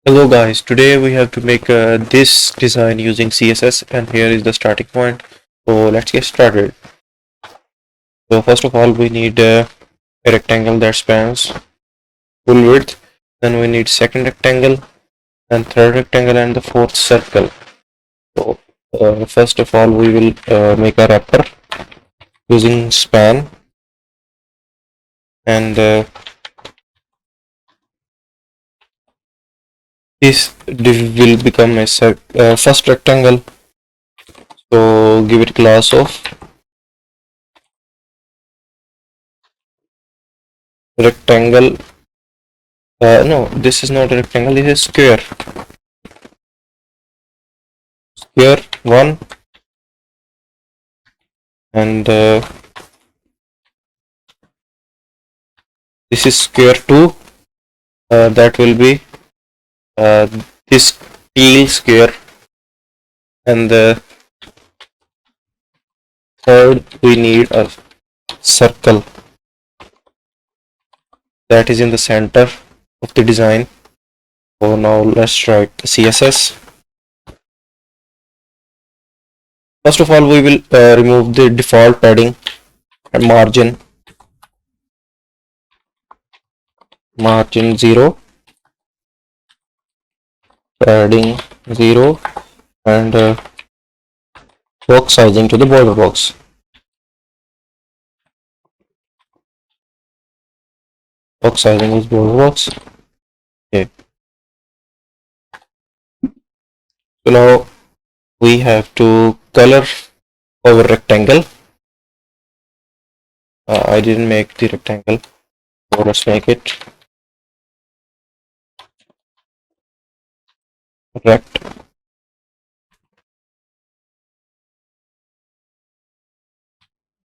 Hello guys, today we have to make this design using CSS and here is the starting point. So let's get started. So first of all we need a rectangle that spans full width. Then we need second rectangle and third rectangle and the fourth circle. So first of all we will make a wrapper using span and this will become a first rectangle. So give it class of rectangle. No, this is not a rectangle, this is square. Square 1 and this is square 2. That will be uh, this teal square, and the third we need a circle that is in the center of the design. So now let's write the CSS. First of all we will remove the default padding and margin 0, padding 0, and box sizing to the border box. Box sizing is border box. Okay. So now we have to color our rectangle. I didn't make the rectangle, so let's make it rect.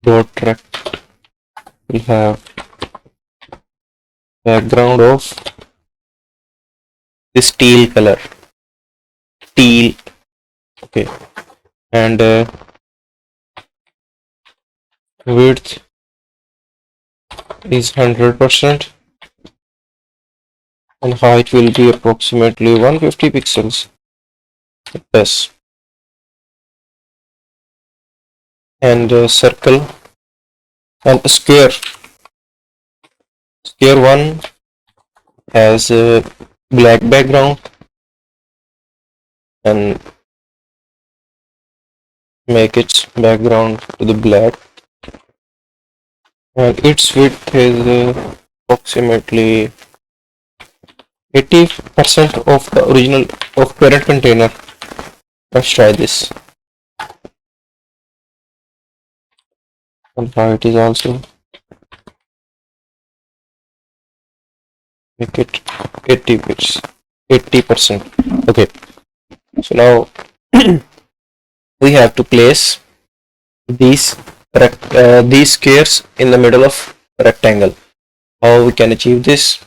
Dot rect will have background of this teal color. Teal. Okay. And width is 100% and height will be approximately 150 pixels. Yes. And circle and square. Square 1 has a black background and make its background to the black, and its width is approximately 80% of the original of parent container. Let's try this. And height is also make it 80 bits, 80%. Okay, so now we have to place these squares in the middle of rectangle. How we can achieve this?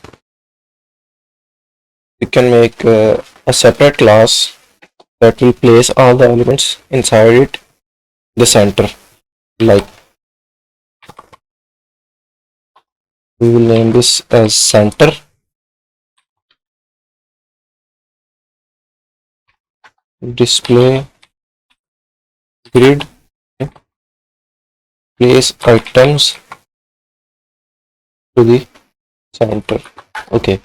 We can make a separate class that will place all the elements inside it, the center. Like we will name this as center. Display grid. Place items to the center. Okay,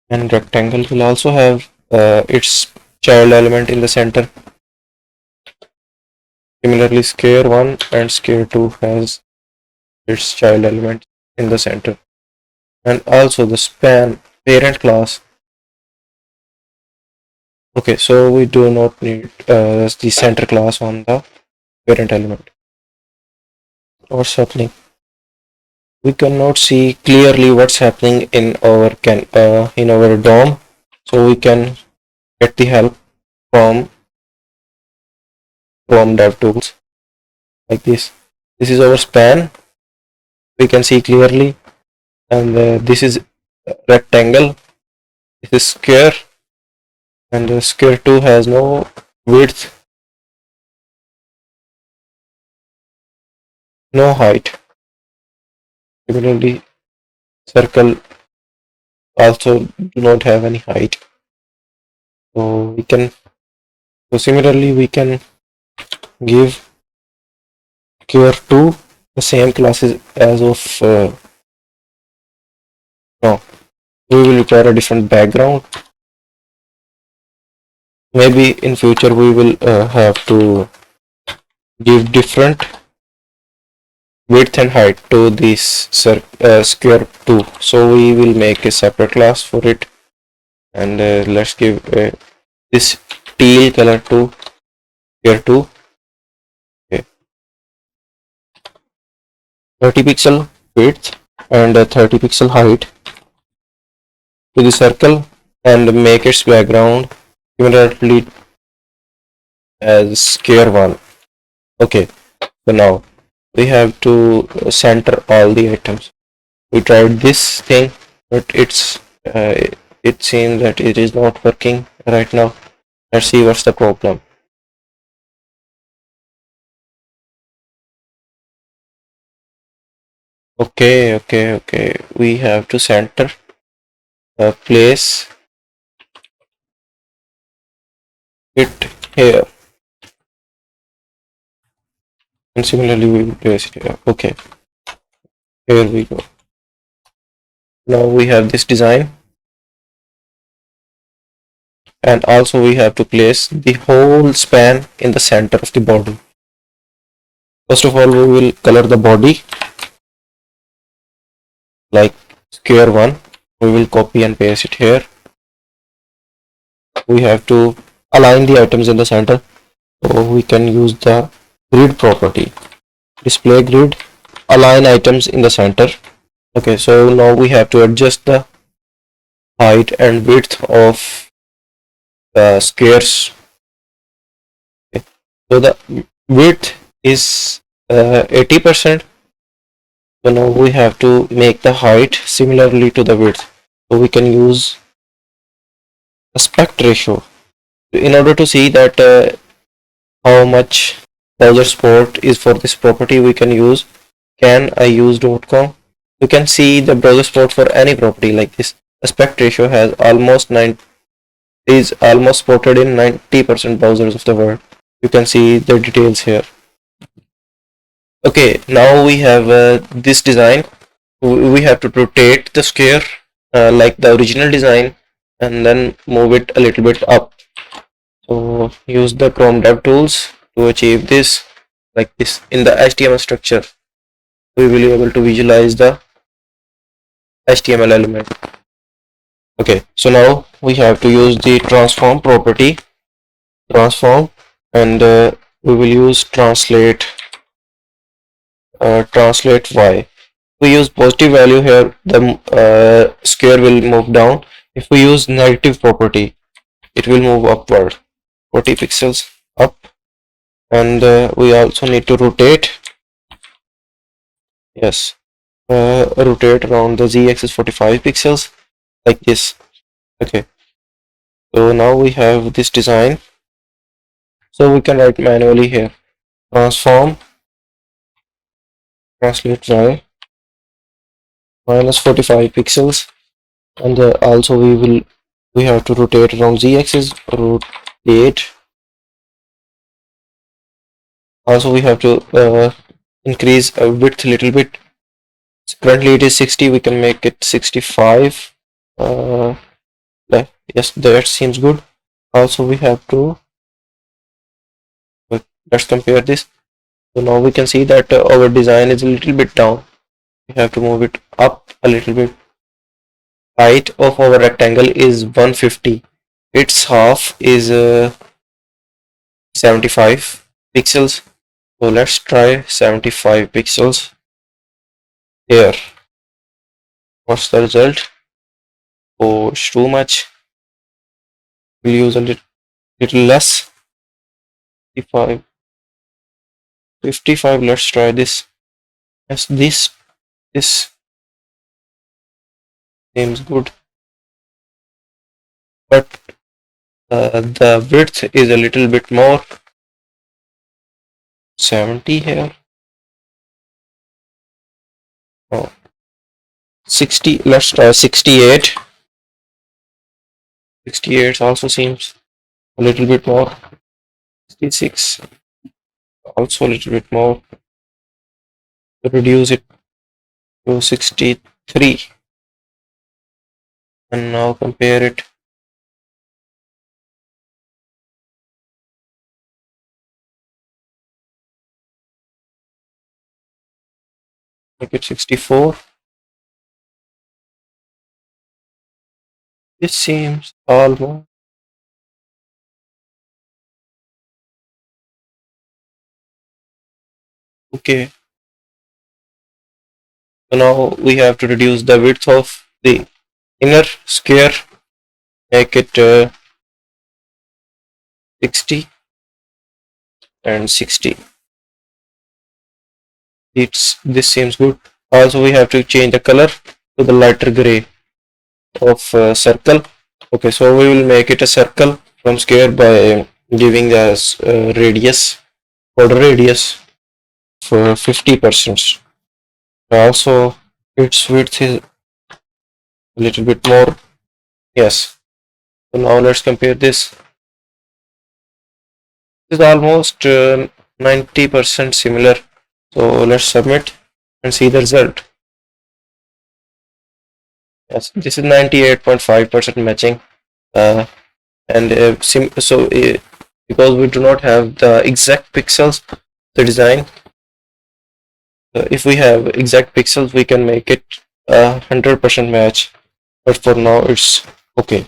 and rectangle will also have its child element in the center. Similarly, square 1 and square 2 has its child element in the center. And also the span parent class. Okay, so we do not need the center class on the parent element. What's happening? We cannot see clearly what's happening in our DOM, so we can get the help from DevTools like this. This is our span. We can see clearly, and this is rectangle. This is square, and square 2 has no width, no height. Similarly, circle also do not have any height. So we can, so similarly we can give square 2 the same classes as of no, we will require a different background. Maybe in future we will have to give different width and height to this square 2. So we will make a separate class for it, and let's give this teal color to square 2. Okay. 30 pixel width and 30 pixel height to the circle, and make its background similarly as square 1. Okay, so now we have to center all the items. We tried this thing, but uh, it seems that it is not working right now. Let's see what's the problem. Okay. We have to center place it here, and similarly we will place it here. Okay, here we go. Now we have this design, and also we have to place the whole span in the center of the body. First of all, we will color the body like square 1. We will copy and paste it here. We have to align the items in the center, so we can use the grid property. Display grid, align items in the center. Okay, so now we have to adjust the height and width of the squares. Okay. So the width is 80%. So now we have to make the height similarly to the width. So we can use aspect ratio in order to see that how much browser support is for this property. We can use caniuse.com. You can see the browser support for any property like this. Aspect ratio has almost 9 is almost supported in 90% browsers of the world. You can see the details here. Okay, now we have this design. We have to rotate the square like the original design, and then move it a little bit up. So use the Chrome Dev Tools to achieve this like this. In the HTML structure, we will be able to visualize the HTML element. Okay, so now we have to use the transform property, transform, and we will use translate y. We use positive value here, the square will move down. If we use negative property, it will move upward 40 pixels up. And we also need to rotate. Yes, rotate around the z-axis 45 pixels like this. Okay, so now we have this design, so we can write manually here transform translate y minus 45 pixels, and also we have to rotate around z-axis, rotate. Also we have to increase width a little bit. Currently it is 60, we can make it 65. Yes, that seems good. Also we have to let's compare this. So now we can see that our design is a little bit down. We have to move it up a little bit. Height of our rectangle is 150. Its half is 75 pixels. So let's try 75 pixels here. What's the result? Oh, it's too much. We'll use a little less. 55. 55. Let's try this. Yes, this seems good, but the width is a little bit more. 70 here. Oh, 60. Let's try 68. 68 also seems a little bit more. 66 also a little bit more. Reduce it to 63 and now compare it. Make it 64. This seems almost okay. So now we have to reduce the width of the inner square, make it 60 and 60. This seems good. Also, we have to change the color to the lighter gray of circle. Okay, so we will make it a circle from square by giving us radius, border radius for 50%. Also, its width is a little bit more. Yes. So now let's compare this. This is almost 90% similar. So let's submit and see the result. Yes, this is 98.5% matching. And because we do not have the exact pixels, the design. If we have exact pixels, we can make it 100% match. But for now, it's okay.